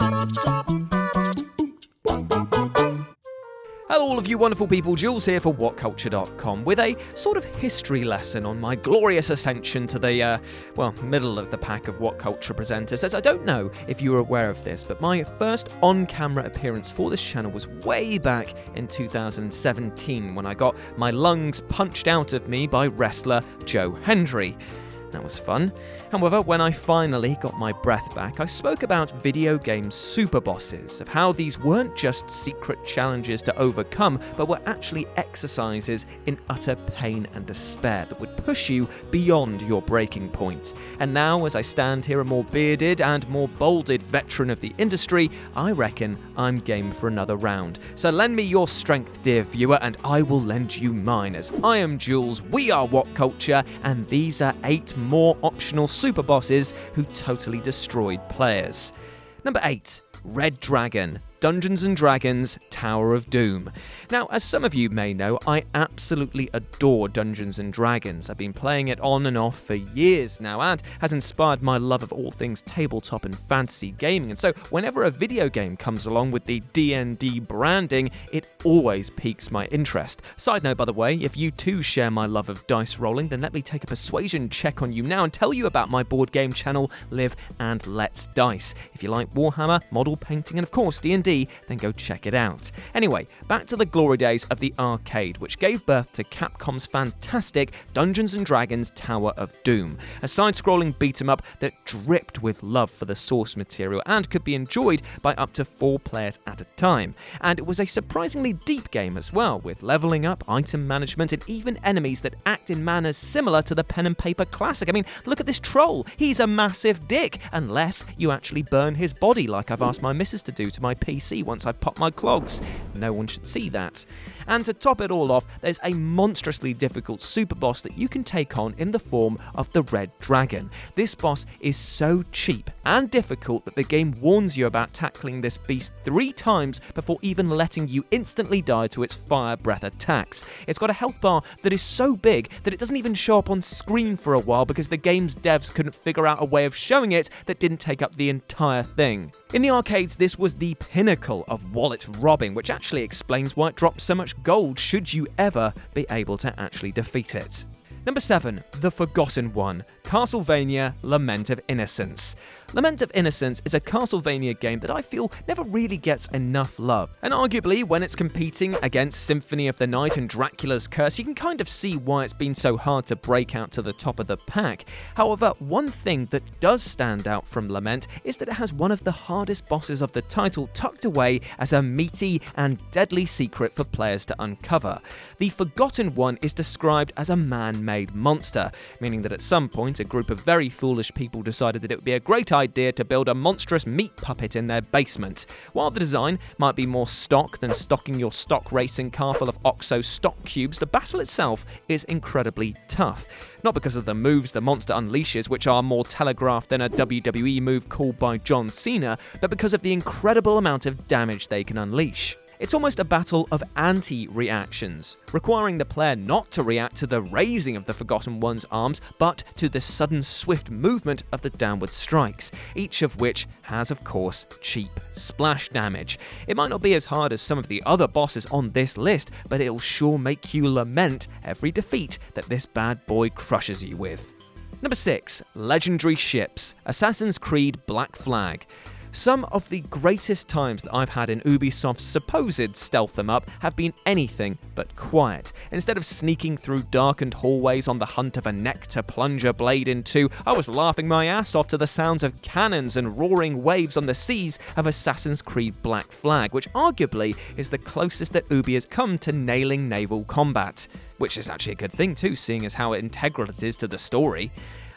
Hello all of you wonderful people, Jules here for WhatCulture.com with a sort of history lesson on my glorious ascension to the, middle of the pack of WhatCulture presenters. As I don't know if you were aware of this, but my first on-camera appearance for this channel was way back in 2017 when I got my lungs punched out of me by wrestler Joe Hendry. That was fun. However, when I finally got my breath back, I spoke about video game Superbosses, of how these weren't just secret challenges to overcome, but were actually exercises in utter pain and despair that would push you beyond your breaking point. And now, as I stand here a more bearded and more bolded veteran of the industry, I reckon I'm game for another round. So lend me your strength, dear viewer, and I will lend you mine, as I am Jules, we are WhatCulture, and these are 8 more optional Superbosses who totally destroyed players. Number 8. Red Dragon. Dungeons & Dragons Tower of Doom. Now, as some of you may know, I absolutely adore Dungeons & Dragons. I've been playing it on and off for years now, and has inspired my love of all things tabletop and fantasy gaming. And so, whenever a video game comes along with the D&D branding, it always piques my interest. Side note, by the way, if you too share my love of dice rolling, then let me take a persuasion check on you now and tell you about my board game channel, Live and Let's Dice. If you like Warhammer, model painting, and of course D&D, then go check it out. Anyway, back to the glory days of the arcade, which gave birth to Capcom's fantastic Dungeons & Dragons Tower of Doom, a side-scrolling beat-em-up that dripped with love for the source material and could be enjoyed by up to 4 players at a time. And it was a surprisingly deep game as well, with leveling up, item management, and even enemies that act in manners similar to the pen and paper classic. I mean, look at this troll. He's a massive dick, unless you actually burn his body like I've asked my missus to do to my PC once I pop my clogs. No one should see that. And to top it all off, there's a monstrously difficult super boss that you can take on in the form of the Red Dragon. This boss is so cheap and difficult that the game warns you about tackling this beast 3 times before even letting you instantly die to its fire breath attacks. It's got a health bar that is so big that it doesn't even show up on screen for a while because the game's devs couldn't figure out a way of showing it that didn't take up the entire thing. In the arcades, this was the pinnacle of wallet robbing, which actually explains why it drops so much gold should you ever be able to actually defeat it. Number 7. The Forgotten One. Castlevania Lament of Innocence. Lament of Innocence is a Castlevania game that I feel never really gets enough love. And arguably, when it's competing against Symphony of the Night and Dracula's Curse, you can kind of see why it's been so hard to break out to the top of the pack. However, one thing that does stand out from Lament is that it has one of the hardest bosses of the title tucked away as a meaty and deadly secret for players to uncover. The Forgotten One is described as a man-made monster, meaning that at some point a group of very foolish people decided that it would be a great idea to build a monstrous meat puppet in their basement. While the design might be more stock than stocking your stock racing car full of OXO stock cubes, the battle itself is incredibly tough. Not because of the moves the monster unleashes, which are more telegraphed than a WWE move called by John Cena, but because of the incredible amount of damage they can unleash. It's almost a battle of anti-reactions, requiring the player not to react to the raising of the Forgotten One's arms, but to the sudden swift movement of the downward strikes, each of which has, of course, cheap splash damage. It might not be as hard as some of the other bosses on this list, but it'll sure make you lament every defeat that this bad boy crushes you with. Number 6. Legendary Ships. Assassin's Creed Black Flag. Some of the greatest times that I've had in Ubisoft's supposed stealth them up have been anything but quiet. Instead of sneaking through darkened hallways on the hunt of a neck to plunge a blade into, I was laughing my ass off to the sounds of cannons and roaring waves on the seas of Assassin's Creed Black Flag, which arguably is the closest that Ubi has come to nailing naval combat. Which is actually a good thing too, seeing as how integral it is to the story.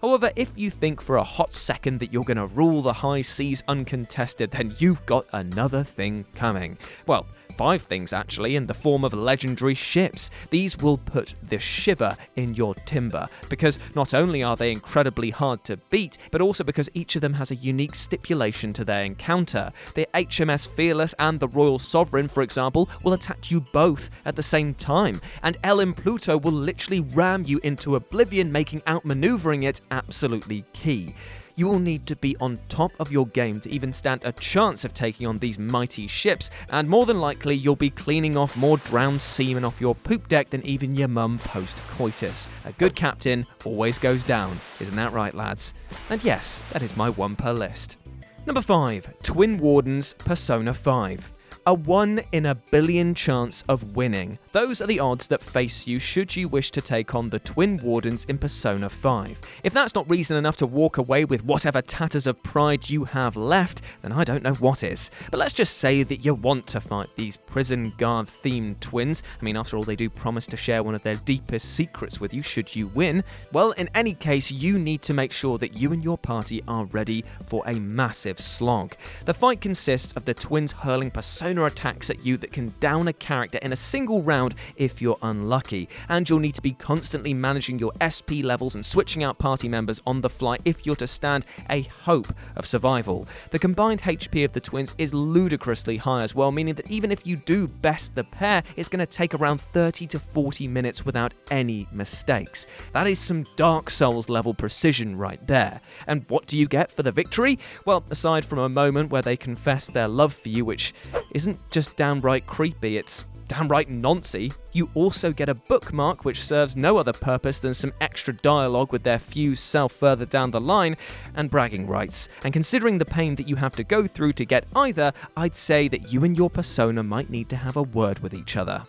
However, if you think for a hot second that you're going to rule the high seas uncontested, then you've got another thing coming. Well, 5 things actually, in the form of legendary ships. These will put the shiver in your timber, because not only are they incredibly hard to beat, but also because each of them has a unique stipulation to their encounter. The HMS Fearless and the Royal Sovereign, for example, will attack you both at the same time, and El Impluto will literally ram you into oblivion, making outmaneuvering it absolutely key. You will need to be on top of your game to even stand a chance of taking on these mighty ships, and more than likely you'll be cleaning off more drowned seamen off your poop deck than even your mum post-coitus. A good captain always goes down, isn't that right, lads? And yes, that is my one per list. Number 5. Twin Wardens Persona 5. A 1 in a billion chance of winning. Those are the odds that face you should you wish to take on the Twin Wardens in Persona 5. If that's not reason enough to walk away with whatever tatters of pride you have left, then I don't know what is. But let's just say that you want to fight these prison guard themed twins. I mean, after all, they do promise to share one of their deepest secrets with you should you win. Well, in any case, you need to make sure that you and your party are ready for a massive slog. The fight consists of the twins hurling Persona attacks at you that can down a character in a single round if you're unlucky, and you'll need to be constantly managing your SP levels and switching out party members on the fly if you're to stand a hope of survival. The combined HP of the twins is ludicrously high as well, meaning that even if you do best the pair, it's going to take around 30 to 40 minutes without any mistakes. That is some Dark Souls level precision right there. And what do you get for the victory? Well, aside from a moment where they confess their love for you, which isn't just downright creepy, it's downright noncy, you also get a bookmark which serves no other purpose than some extra dialogue with their fused self further down the line, and bragging rights. And considering the pain that you have to go through to get either, I'd say that you and your persona might need to have a word with each other.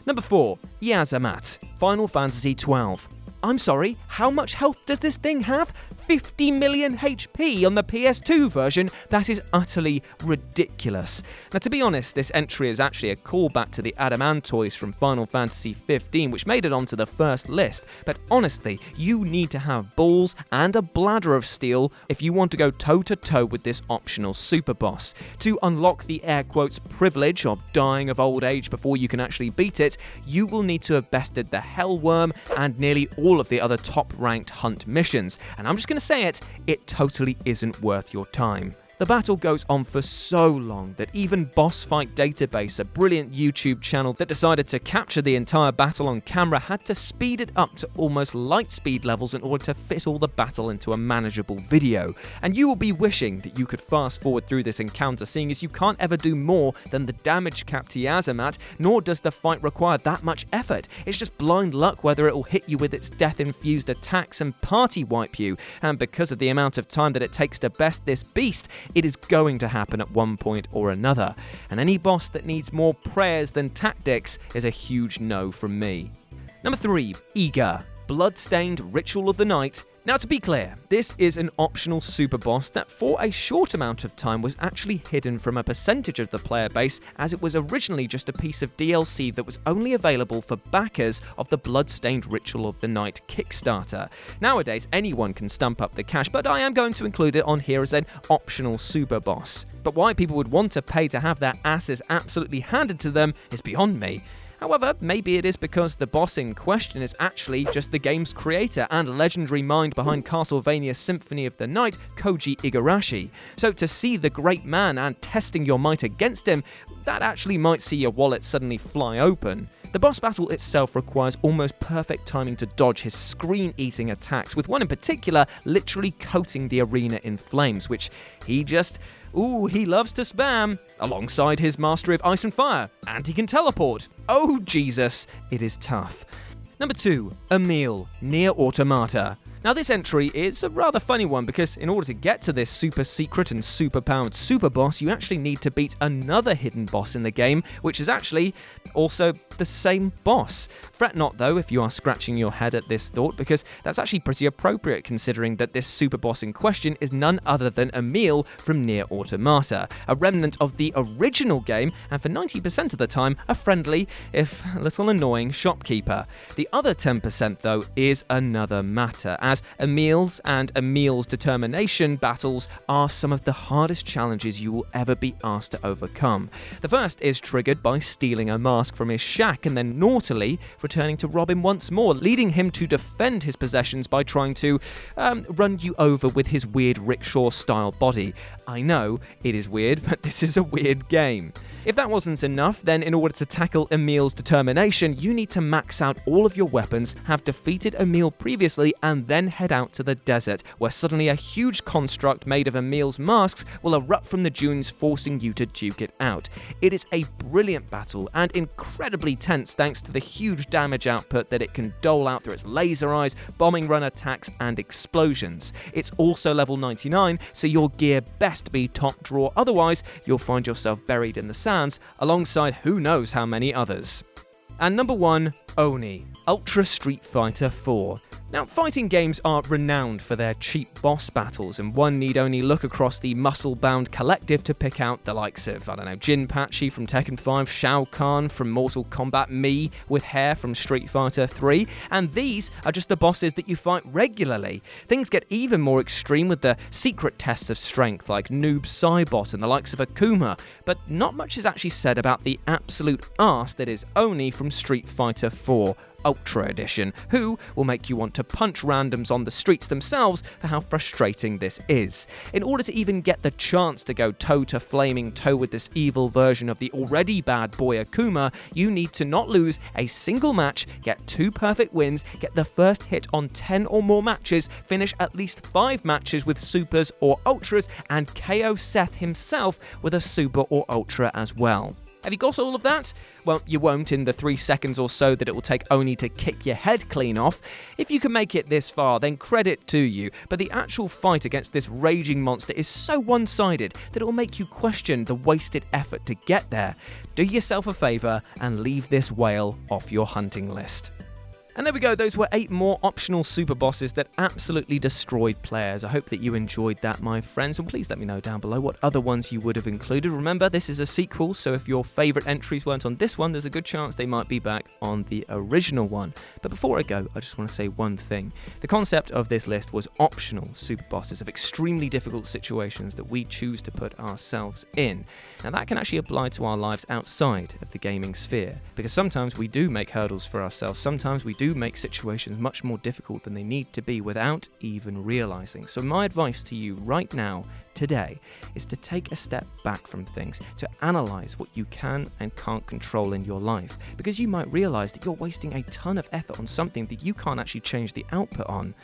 Number 4. Yasim, Final Fantasy XII. I'm sorry, how much health does this thing have? 50 million HP on the PS2 version? That is utterly ridiculous. Now, to be honest, this entry is actually a callback to the Adamantoise from Final Fantasy XV, which made it onto the first list. But honestly, you need to have balls and a bladder of steel if you want to go toe-to-toe with this optional super boss. To unlock the air quotes privilege of dying of old age before you can actually beat it, you will need to have bested the Hellworm and nearly all of the other top-ranked hunt missions. And I'm just going to say it totally isn't worth your time. The battle goes on for so long that even Boss Fight Database, a brilliant YouTube channel that decided to capture the entire battle on camera, had to speed it up to almost light speed levels in order to fit all the battle into a manageable video. And you will be wishing that you could fast forward through this encounter, seeing as you can't ever do more than the damage cap to Yasim, nor does the fight require that much effort. It's just blind luck whether it will hit you with its death-infused attacks and party wipe you. And because of the amount of time that it takes to best this beast, it is going to happen at one point or another, and any boss that needs more prayers than tactics is a huge no from me. Number 3. Eager, Bloodstained Ritual of the Night. Now, to be clear, this is an optional super boss that for a short amount of time was actually hidden from a percentage of the player base, as it was originally just a piece of DLC that was only available for backers of the Bloodstained Ritual of the Night Kickstarter. Nowadays, anyone can stump up the cash, but I am going to include it on here as an optional super boss. But why people would want to pay to have their asses absolutely handed to them is beyond me. However, maybe it is because the boss in question is actually just the game's creator and legendary mind behind Castlevania Symphony of the Night, Koji Igarashi. So to see the great man and testing your might against him, that actually might see your wallet suddenly fly open. The boss battle itself requires almost perfect timing to dodge his screen-eating attacks, with one in particular literally coating the arena in flames, which he loves to spam, alongside his mastery of ice and fire, and he can teleport. Oh Jesus, it is tough. Number 2, Emil, Nier Automata. Now, this entry is a rather funny one because in order to get to this super secret and super powered super boss, you actually need to beat another hidden boss in the game, which is actually also the same boss. Fret not though if you are scratching your head at this thought, because that's actually pretty appropriate considering that this super boss in question is none other than Emil from Nier Automata, a remnant of the original game, and for 90% of the time a friendly, if a little annoying, shopkeeper. The other 10% though is another matter, as Emil's and Emil's determination battles are some of the hardest challenges you will ever be asked to overcome. The first is triggered by stealing a mask from his shack and then naughtily returning to rob him once more, leading him to defend his possessions by trying to run you over with his weird rickshaw-style body. I know, it is weird, but this is a weird game. If that wasn't enough, then in order to tackle Emil's determination, you need to max out all of your weapons, have defeated Emil previously, and then head out to the desert, where suddenly a huge construct made of Emil's masks will erupt from the dunes, forcing you to duke it out. It is a brilliant battle, and incredibly tense thanks to the huge damage output that it can dole out through its laser eyes, bombing run attacks, and explosions. It's also level 99, so your gear best be top drawer, otherwise you'll find yourself buried in the sands alongside who knows how many others. And number 1, Oni Ultra Street Fighter 4. Now, fighting games are renowned for their cheap boss battles, and one need only look across the muscle-bound collective to pick out the likes of, Jinpachi from Tekken 5, Shao Kahn from Mortal Kombat, me with hair from Street Fighter 3, and these are just the bosses that you fight regularly. Things get even more extreme with the secret tests of strength like Noob Saibot and the likes of Akuma, but not much is actually said about the absolute arse that is Oni from Street Fighter 4. Ultra Edition, who will make you want to punch randoms on the streets themselves for how frustrating this is. In order to even get the chance to go toe to flaming toe with this evil version of the already bad boy Akuma, you need to not lose a single match, get 2 perfect wins, get the first hit on 10 or more matches, finish at least 5 matches with supers or ultras, and KO Seth himself with a super or ultra as well. Have you got all of that? Well, you won't in the 3 seconds or so that it will take Oni to kick your head clean off. If you can make it this far, then credit to you, but the actual fight against this raging monster is so one-sided that it will make you question the wasted effort to get there. Do yourself a favour and leave this whale off your hunting list. And there we go, those were 8 more optional super bosses that absolutely destroyed players. I hope that you enjoyed that, my friends, and please let me know down below what other ones you would have included. Remember, this is a sequel, so if your favourite entries weren't on this one, there's a good chance they might be back on the original one. But before I go, I just want to say one thing. The concept of this list was optional super bosses of extremely difficult situations that we choose to put ourselves in. Now that can actually apply to our lives outside of the gaming sphere, because sometimes we do make hurdles for ourselves, sometimes we do make situations much more difficult than they need to be without even realizing. So my advice to you right now, today, is to take a step back from things, to analyze what you can and can't control in your life, because you might realize that you're wasting a ton of effort on something that you can't actually change the output on.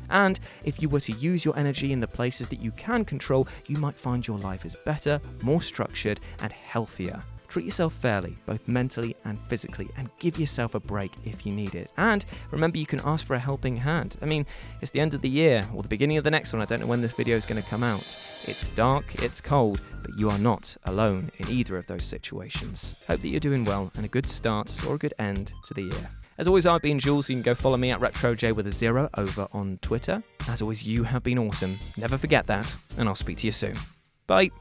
And if you were to use your energy in the places that you can control, you might find your life is better, more structured, and healthier. Treat yourself fairly, both mentally and physically, and give yourself a break if you need it. And remember, you can ask for a helping hand. I mean, it's the end of the year, or the beginning of the next one. I don't know when this video is going to come out. It's dark, it's cold, but you are not alone in either of those situations. Hope that you're doing well, and a good start or a good end to the year. As always, I've been Jules. You can go follow me at RetroJ with a 0 over on Twitter. As always, you have been awesome. Never forget that, and I'll speak to you soon. Bye.